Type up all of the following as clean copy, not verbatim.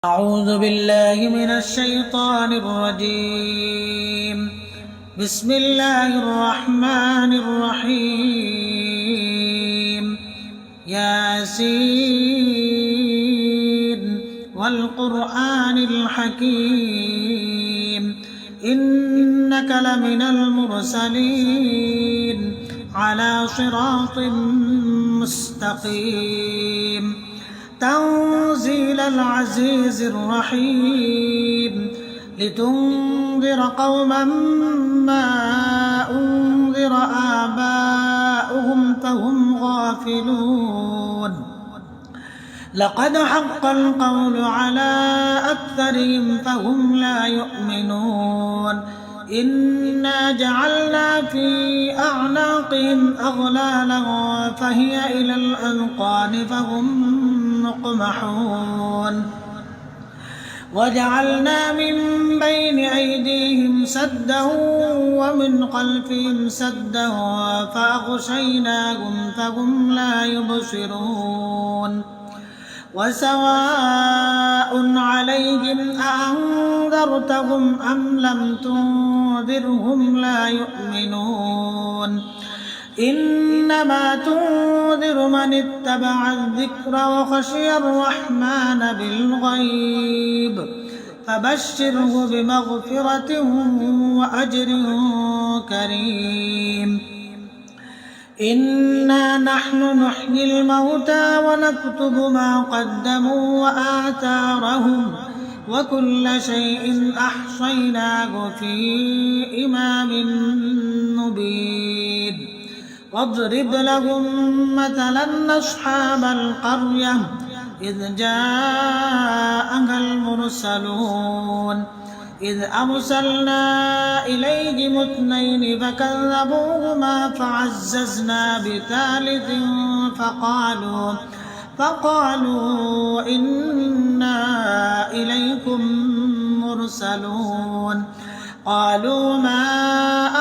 أعوذ بالله من الشيطان الرجيم. بسم الله الرحمن الرحيم. ياسين والقرآن الحكيم إنك لمن المرسلين على صراط مستقيم تنزيل العزيز الرحيم لتنذر قوما ما أنذر آباؤهم فهم غافلون. لقد حق القول على أكثرهم فهم لا يؤمنون. إنا جعلنا في أعناقهم أغلالا فهي إلى الأذقان فهم مقمحون. وجعلنا من بين أيديهم سدا ومن خلفهم سدا فأغشيناهم فهم لا يبصرون. وسواء عليهم أأنذرتهم أم لم تنذرهم لا يؤمنون. إنما تنذر من اتبع الذكر وخشي الرحمن بالغيب فبشره بمغفرة وأجر كريم. إنا نحن نحيي الموتى ونكتب ما قدموا وآثارهم وكل شيء أحصيناه في إمام مبين. واضرب لهم مثلا أصحاب القرية إذ جاءها المرسلون إذ أرسلنا إليهم اثنين فكذبوهما فعززنا بثالث فقالوا إنا إليكم مرسلون. قالوا ما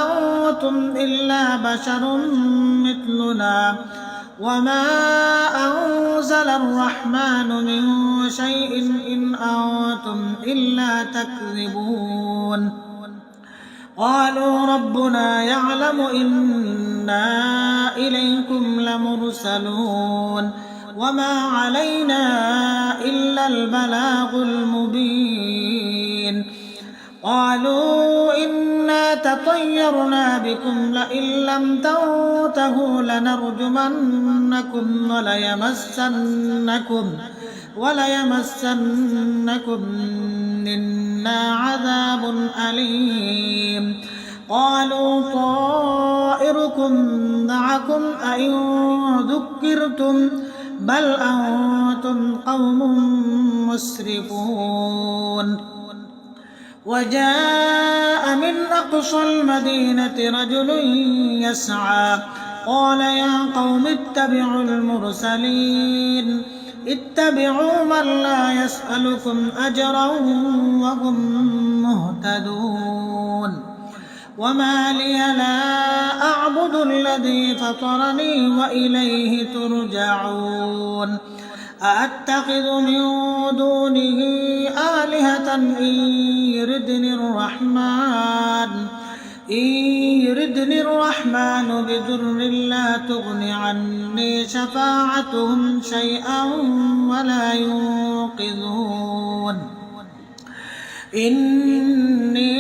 أنتم إلا بشر مثلنا وما أنزل الرحمن من شيء إن أنتم إلا تكذبون. قالوا ربنا يعلم إنا إليكم لمرسلون وما علينا إلا البلاغ المبين. قالوا إنا تطيرنا بكم لئن لم تنتهوا لنرجمنكم وليمسنكم منا عذاب أليم. قالوا طائركم معكم أئن ذكرتم بل أنتم قوم مسرفون. وجاء من أقصى المدينة رجل يسعى قال يا قوم اتبعوا المرسلين اتبعوا من لا يسألكم أجرا وهم مهتدون. وما لي لا أعبد الذي فطرني وإليه ترجعون. أأتخذ من دونه آلهة إن يردني الرحمن بضر لا تغن عني شفاعتهم شيئا ولا ينقذون. إني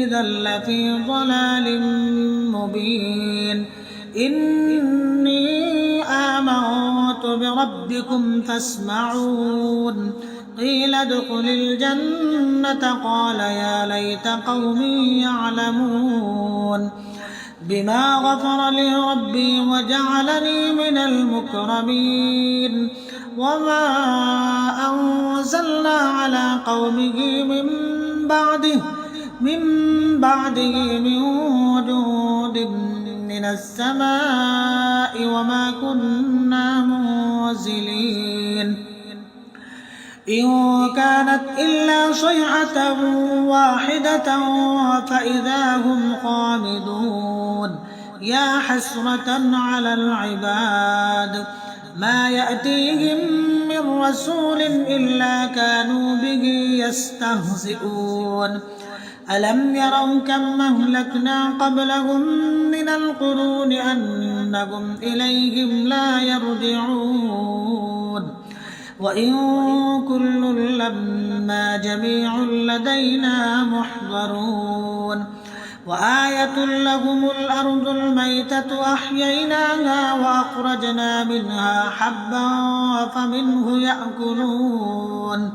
إذا لفي ضلال مبين. إني آمنت بربكم فاسمعون. قيل ادخل الجنة قال يا ليت قومي يعلمون. بما غفر لي ربي وجعلني من المكرمين. وما أنزلنا على قومه من بعده من وجود من السماء وما كنا منزلين. إن كانت إلا صيحة واحدة فإذا هم خامدون. يا حسرة على العباد ما يأتيهم من رسول إلا كانوا به يستهزئون ألم يروا كم أهلكنا قبلهم من القرون أنهم إليهم لا يرجعون وإن كل لما جميع لدينا محضرون وآية لهم الأرض الميتة أحييناها وأخرجنا منها حبا فمنه يأكلون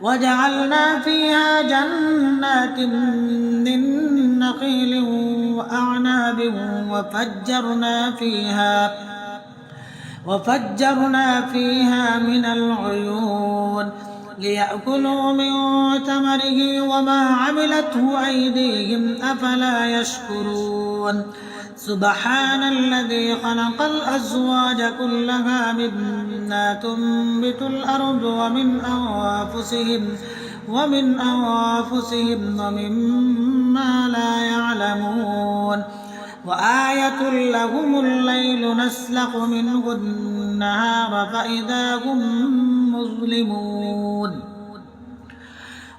وجعلنا فيها جنات من نخيل وأعناب وفجرنا فيها من العيون ليأكلوا من ثمره وما عملته أيديهم أفلا يشكرون سبحان الذي خلق الأزواج كلها مما تنبت الأرض ومن أنفسهم ومما لا يعلمون وآية لهم الليل نسلخ منه النهار فإذا هم مظلمون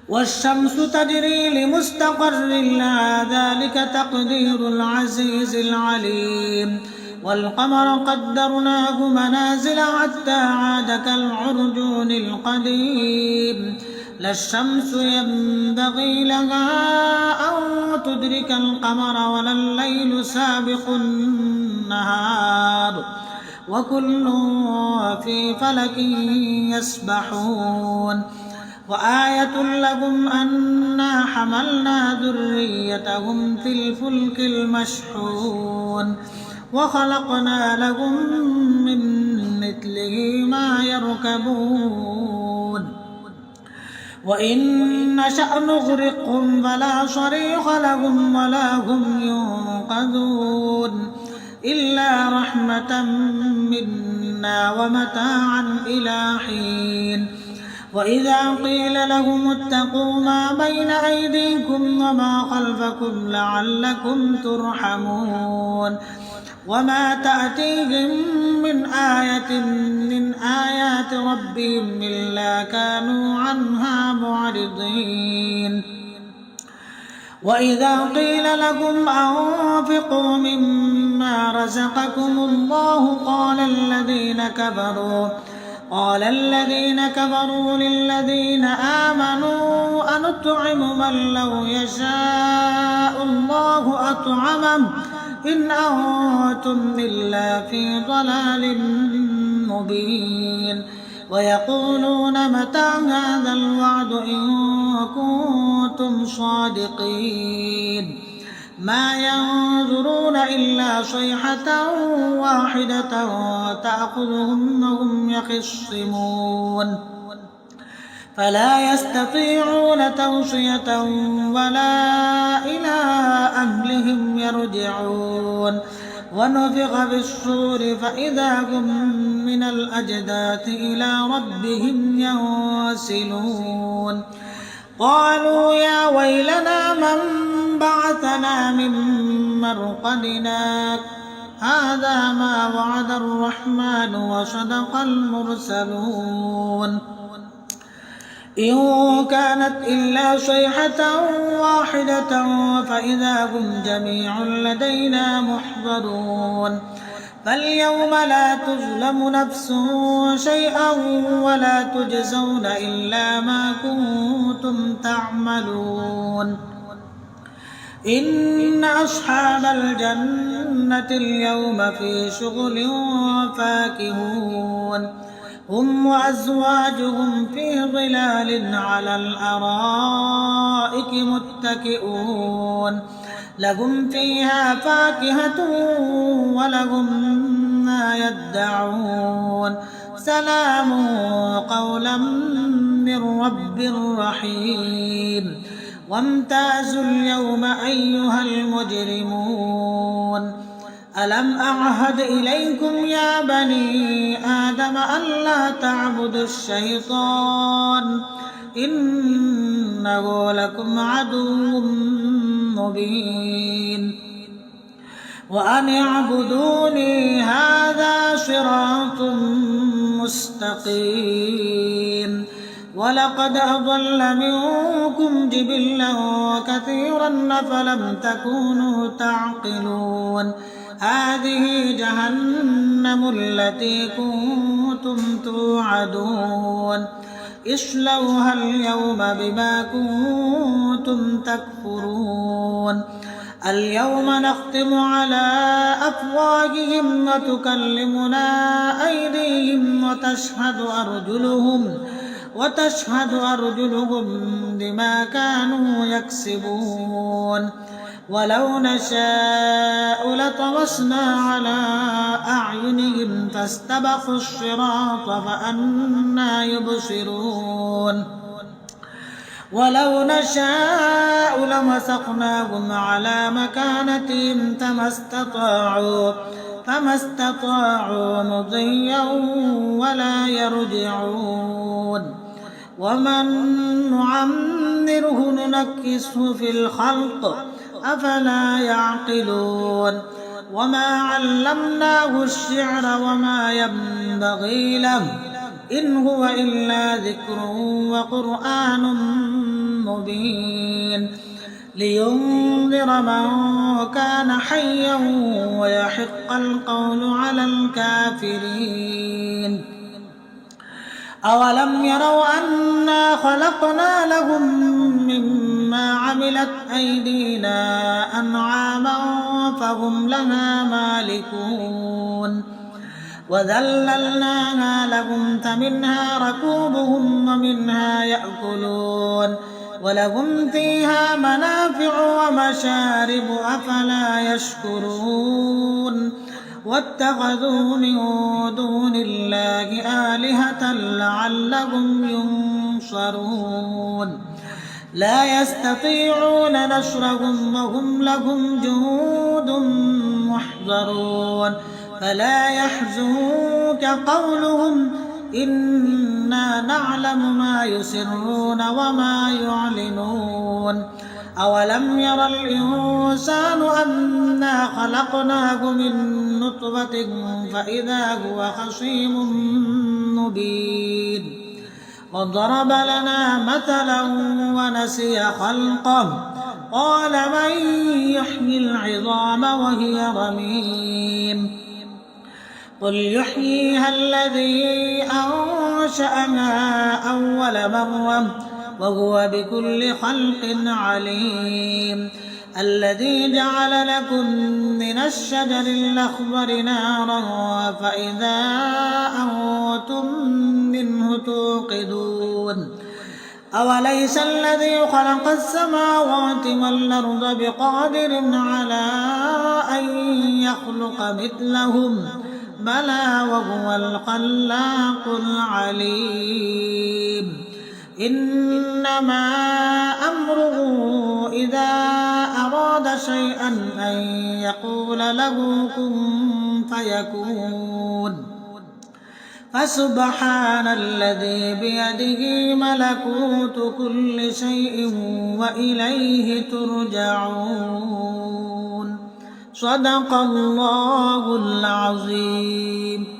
والشمس تجري لمستقر لها ذلك تقدير العزيز العليم والقمر قدرناه منازل حتى عاد كالعرجون القديم لا الشمس ينبغي لها أن تدرك القمر ولا الليل سابق النهار وكل في فلك يسبحون وآية لهم أنا حملنا ذريتهم في الفلك المشحون وخلقنا لهم من مثله ما يركبون وإن نشأ نغرقهم فلا صريخ لهم ولا هم ينقذون إلا رحمة منا ومتاعا إلى حين وإذا قيل لهم اتقوا ما بين أيديكم وما خلفكم لعلكم ترحمون وما تأتيهم من آية من آيات ربهم إلا كانوا عنها معرضين وإذا قيل لهم أنفقوا مما رزقكم الله قال الذين كفروا للذين آمنوا أنطعم من لو يشاء الله أطعمه إن أنتم إلا في ضلال مبين ويقولون متى هذا الوعد إن كنتم صادقين ما ينظرون إلا صيحة واحدة تأخذهم وهم يخصمون فلا يستطيعون توصية ولا إلى أهلهم يرجعون ونفخ في الصور فإذا هم من الأجداث إلى ربهم ينسلون قالوا يا ويلنا من بعثنا من مرقدنا هذا ما وعد الرحمن وصدق المرسلون إن كانت إلا صيحة واحدة فإذا هم جميع لدينا محضرون فاليوم لا تظلم نفس شيئا ولا تجزون إلا ما كنتم تعملون إن أصحاب الجنة اليوم في شغل فاكهون هم وأزواجهم في ظلال على الأرائك متكئون لهم فيها فاكهة ولهم ما يدعون سلام قولا من رب رحيم وامتازوا اليوم أيها المجرمون ألم أعهد إليكم يا بني آدم ألا تعبدوا الشيطان إنه لكم عدو مبين وأن اعبدوني هذا صراط مستقيم. ولقد أضل منكم جبلا كثيرا أفلم تكونوا تعقلون. هذه جهنم التي كنتم توعدون اصلوها اليوم بما كنتم تكفرون. اليوم نختم على أفواههم وتكلمنا أيديهم وتشهد أرجلهم بما كانوا يكسبون. ولو نشاء لطمسنا على أعينهم فاستبقوا الصراط فأنى يبصرون. ولو نشاء لمسخناهم على مكانتهم فما استطاعوا مضيا ولا يرجعون. ومن نعمره ننكسه في الخلق أفلا يعقلون. وما علمناه الشعر وما ينبغي له إن هو إلا ذكر وقرآن مبين لينذر من كان حيا ويحق القول على الكافرين. أولم يروا أنا خلقنا لهم مما عملت أيدينا أنعاما فهم لها مالكون. وذللناها لهم فمنها ركوبهم ومنها يأكلون ولهم فيها منافع ومشارب أفلا يشكرون. واتخذوا من دون الله آلهة لعلهم ينصرون. لا يستطيعون نصرهم وهم لهم جنود محضرون. فلا يحزنك قولهم إنا نعلم ما يسرون وما يعلنون. أولم ير الإنسان أنا خلقناه من نطفة فإذا هو خصيم مبين. وضرب لنا مثلا ونسي خلقه قال من يحيي العظام وهي رميم. قل يحييها الذي أنشأها أول مرة وهو بكل خلق عليم. الذي جعل لكم من الشجر الأخضر نارا فإذا أنتم منه توقدون. أوليس الذي خلق السماوات والأرض بقادر على أن يخلق مثلهم بلى وهو الخلاق العليم. إنما أمره إذا أراد شيئا أن يقول له كن فيكون. فسبحان الذي بيده ملكوت كل شيء وإليه ترجعون. صدق الله العظيم.